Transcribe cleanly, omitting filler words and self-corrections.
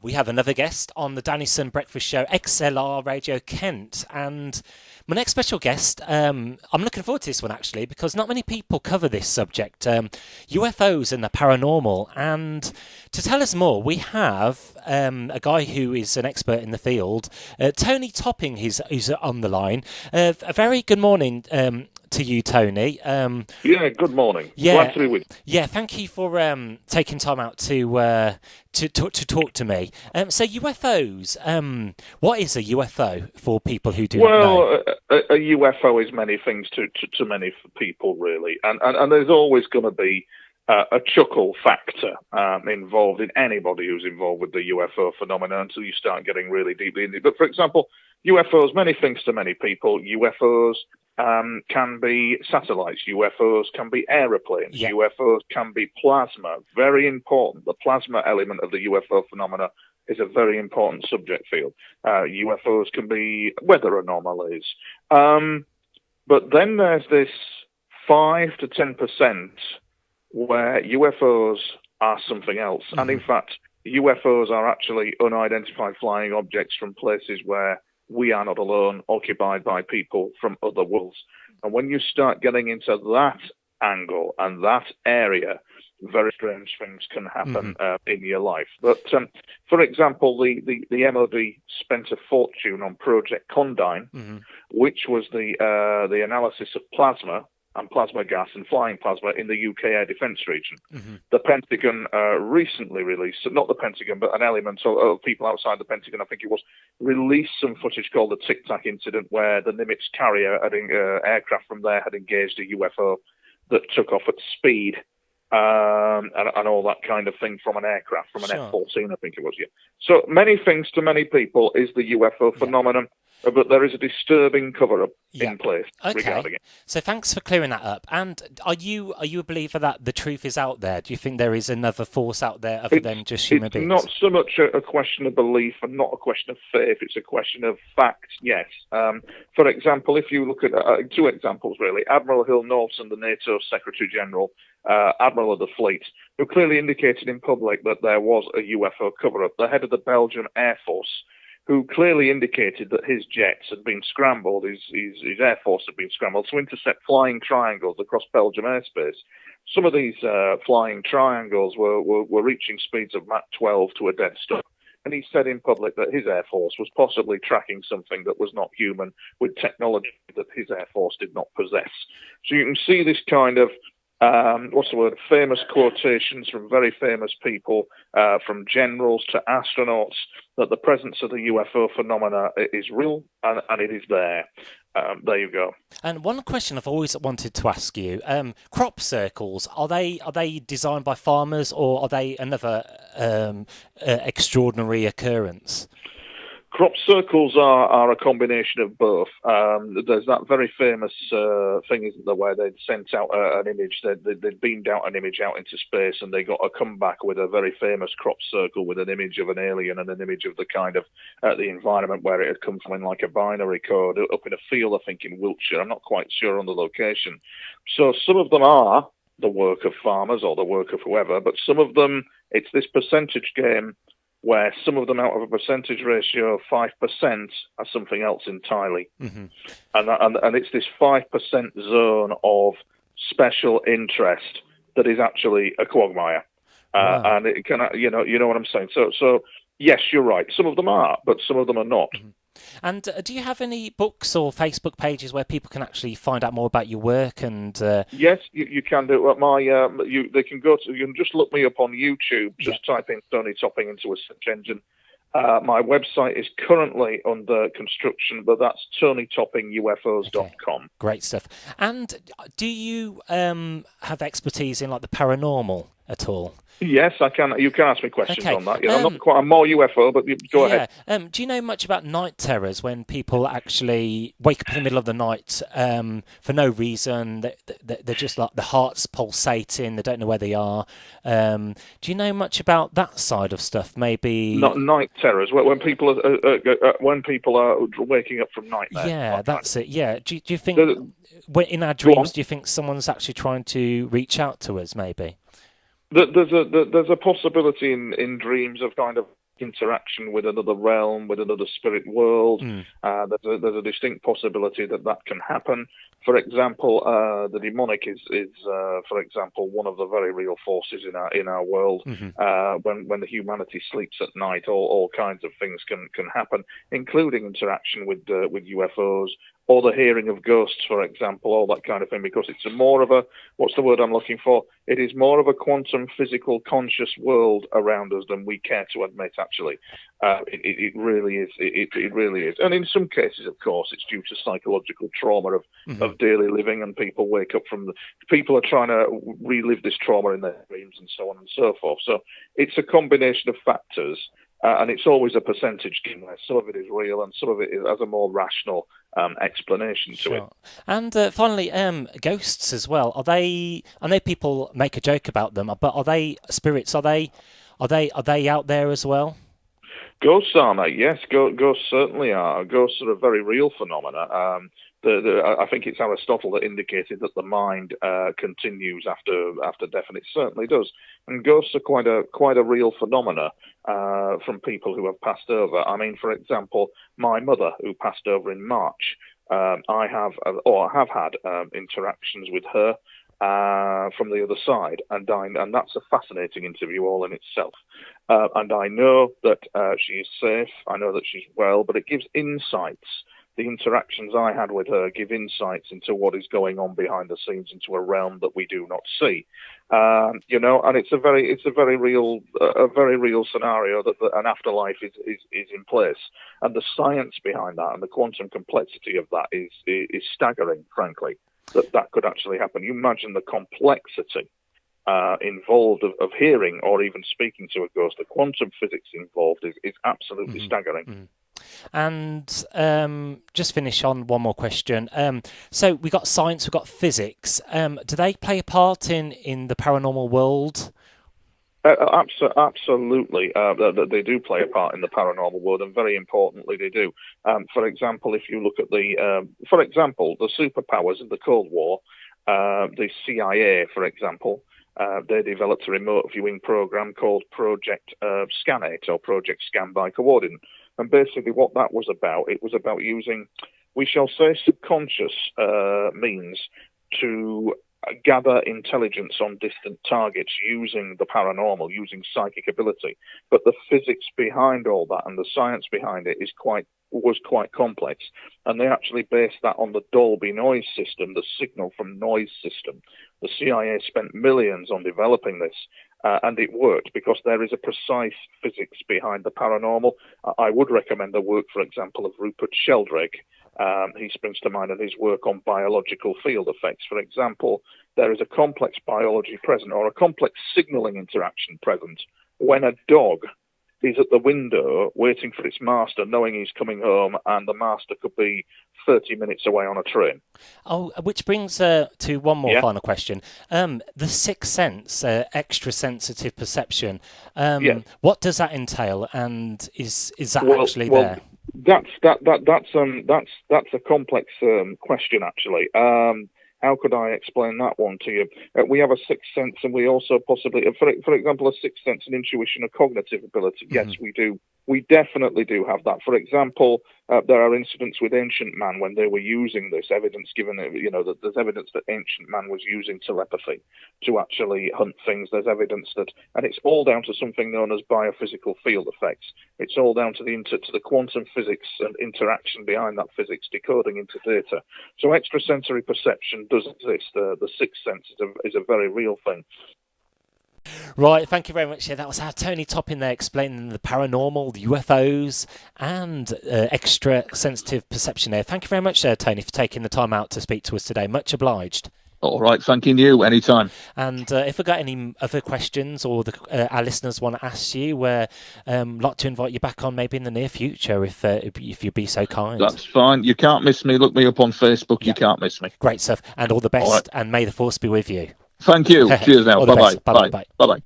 We have another guest on the Danielson Breakfast Show, XLR Radio Kent, and my next special guest, I'm looking forward to this one actually, because not many people cover this subject, UFOs and the paranormal. And to tell us more, we have a guy who is an expert in the field, Tony Topping, who's on the line. A very good morning to you, Tony. Yeah, good morning. Yeah, glad to be with you. Yeah, thank you for taking time out to talk to me. So UFOs, what is a UFO for people who do not know? Well, a UFO is many things to many people, really, and there's always going to be a chuckle factor involved in anybody who's involved with the UFO phenomenon until you start getting really deeply into it. But for example, UFOs, many things to many people. UFOs can be satellites. UFOs can be aeroplanes. Yeah. UFOs can be plasma. Very important. The plasma element of the UFO phenomena is a very important subject field. UFOs can be weather anomalies. But then there's this 5 to 10% where UFOs are something else. Mm-hmm. And in fact, UFOs are actually unidentified flying objects from places where we are not alone, occupied by people from other worlds. And when you start getting into that angle and that area, very strange things can happen in your life. But for example, the MOD spent a fortune on Project Condign, which was the analysis of plasma and plasma gas and flying plasma in the UK air defence region. The Pentagon recently released, not the Pentagon, but an element of people outside the Pentagon, I think it was, released some footage called the Tic Tac incident, where the Nimitz carrier aircraft from there had engaged a UFO that took off at speed and all that kind of thing from an aircraft, from an F-14, I think it was, yeah. So many things to many people is the UFO phenomenon. But there is a disturbing cover-up in place regarding it. So thanks for clearing that up. And are you a believer that the truth is out there? Do you think there is another force out there other than just human beings? It's not so much a question of belief and not a question of faith. It's a question of fact, yes. For example, if you look at two examples, really. Admiral Hill Norton, the NATO Secretary-General, Admiral of the Fleet, who clearly indicated in public that there was a UFO cover-up. The head of the Belgian Air Force, who clearly indicated that his jets had been scrambled, his Air Force had been scrambled to intercept flying triangles across Belgium airspace. Some of these flying triangles were reaching speeds of Mach 12 to a dead stop. And he said in public that his Air Force was possibly tracking something that was not human with technology that his Air Force did not possess. So you can see this kind of famous quotations from very famous people, from generals to astronauts, that the presence of the UFO phenomena is real and it is there. There you go. And one question I've always wanted to ask you, crop circles, are they designed by farmers, or are they another extraordinary occurrence? Crop circles are a combination of both. There's that very famous thing, isn't there, where they'd sent out an image, they'd beamed out an image out into space, and they got a comeback with a very famous crop circle with an image of an alien and an image of the kind of the environment where it had come from in like a binary code up in a field, I think, in Wiltshire. I'm not quite sure on the location. So some of them are the work of farmers or the work of whoever, but some of them, it's this percentage game where some of them out of a percentage ratio of 5% are something else entirely. And it's this 5% zone of special interest that is actually a quagmire. And it can, you know what I'm saying? So yes, you're right. Some of them are, but some of them are not. And do you have any books or Facebook pages where people can actually find out more about your work? And yes, you can do. They can go to. You can just look me up on YouTube. Just type in Tony Topping into a search engine. My website is currently under construction, but that's TonyToppingUFOs.com. Okay. Great stuff. And do you have expertise in like the paranormal at all? Yes, I can. You can ask me questions on that. I'm more UFO, but go ahead. Do you know much about night terrors, when people actually wake up in the middle of the night for no reason? They're just like the heart's pulsating. They don't know where they are. Do you know much about that side of stuff? Maybe not night terrors. When people are waking up from nightmares. Yeah, that's it. Yeah. Do you think in our dreams? Do you think someone's actually trying to reach out to us? Maybe. There's a possibility in dreams of kind of interaction with another realm, with another spirit world. There's a distinct possibility that can happen. For example, the demonic is for example, one of the very real forces in our world. When the humanity sleeps at night, all kinds of things can happen, including interaction with UFOs. Or the hearing of ghosts, for example, all that kind of thing, because it's more of a, what's the word I'm looking for? It is more of a quantum physical conscious world around us than we care to admit, actually. It really is. It really is. And in some cases, of course, it's due to psychological trauma of daily living, and people wake up people are trying to relive this trauma in their dreams and so on and so forth. So it's a combination of factors. And it's always a percentage game where some of it is real and some of it has a more rational explanation to it. And finally, ghosts as well. Are they? I know people make a joke about them, but are they spirits? Are they out there as well? Ghosts are, mate. Yes, ghosts certainly are. Ghosts are a very real phenomena. I think it's Aristotle that indicated that the mind continues after death, and it certainly does. And ghosts are quite a real phenomena from people who have passed over. I mean, for example, my mother, who passed over in March, I have had interactions with her from the other side, and that's a fascinating interview all in itself. And I know that she is safe. I know that she's well, but it gives insights. The interactions I had with her give insights into what is going on behind the scenes, into a realm that we do not see. And it's a very real scenario that an afterlife is in place, and the science behind that and the quantum complexity of that is staggering, frankly. That could actually happen. You imagine the complexity involved of hearing or even speaking to a ghost. The quantum physics involved is absolutely staggering. And just finish on one more question. So we got science, we've got physics. Do they play a part in the paranormal world? Absolutely. They do play a part in the paranormal world, and very importantly, they do. For example, if you look at the superpowers of the Cold War, the CIA, for example, they developed a remote viewing program called Project Scan8, or Project Scan by Coordinate. And basically what that was about, it was about using, we shall say, subconscious means to gather intelligence on distant targets using the paranormal, using psychic ability. But the physics behind all that and the science behind it was quite complex. And they actually based that on the Dolby noise system, the signal from noise system. The CIA spent millions on developing this, and it worked because there is a precise physics behind the paranormal. I would recommend the work, for example, of Rupert Sheldrake. He springs to mind in his work on biological field effects. For example, there is a complex biology present, or a complex signaling interaction present, when a dog is at the window waiting for its master, knowing he's coming home, and the master could be 30 minutes away on a train. Oh, which brings to one more final question. The sixth sense, extra sensitive perception, what does that entail, and is that actually there? That's a complex question, actually. How could I explain that one to you? We have a sixth sense, and we also possibly, for example, a sixth sense and intuition, a cognitive ability. Yes, we do. We definitely do have that. For example, there are incidents with ancient man when they were using this evidence, given that there's evidence that ancient man was using telepathy to actually hunt things. There's evidence that, and it's all down to something known as biophysical field effects. It's all down to the quantum physics and interaction behind that physics decoding into data. So extrasensory perception does exist. The sixth sense is a very real thing. Right, thank you very much. Yeah, that was our Tony Toppin there explaining the paranormal, the UFOs, and extra sensitive perception there. Thank you very much, Tony, for taking the time out to speak to us today. Much obliged. All right, thanking you. Anytime. And if we've got any other questions or our listeners want to ask you, we'd like to invite you back on maybe in the near future if you'd be so kind. That's fine. You can't miss me. Look me up on Facebook. Yeah. You can't miss me. Great stuff. And all the best. All right. And may the force be with you. Thank you. Cheers now. Bye-bye. Bye-bye. Bye-bye.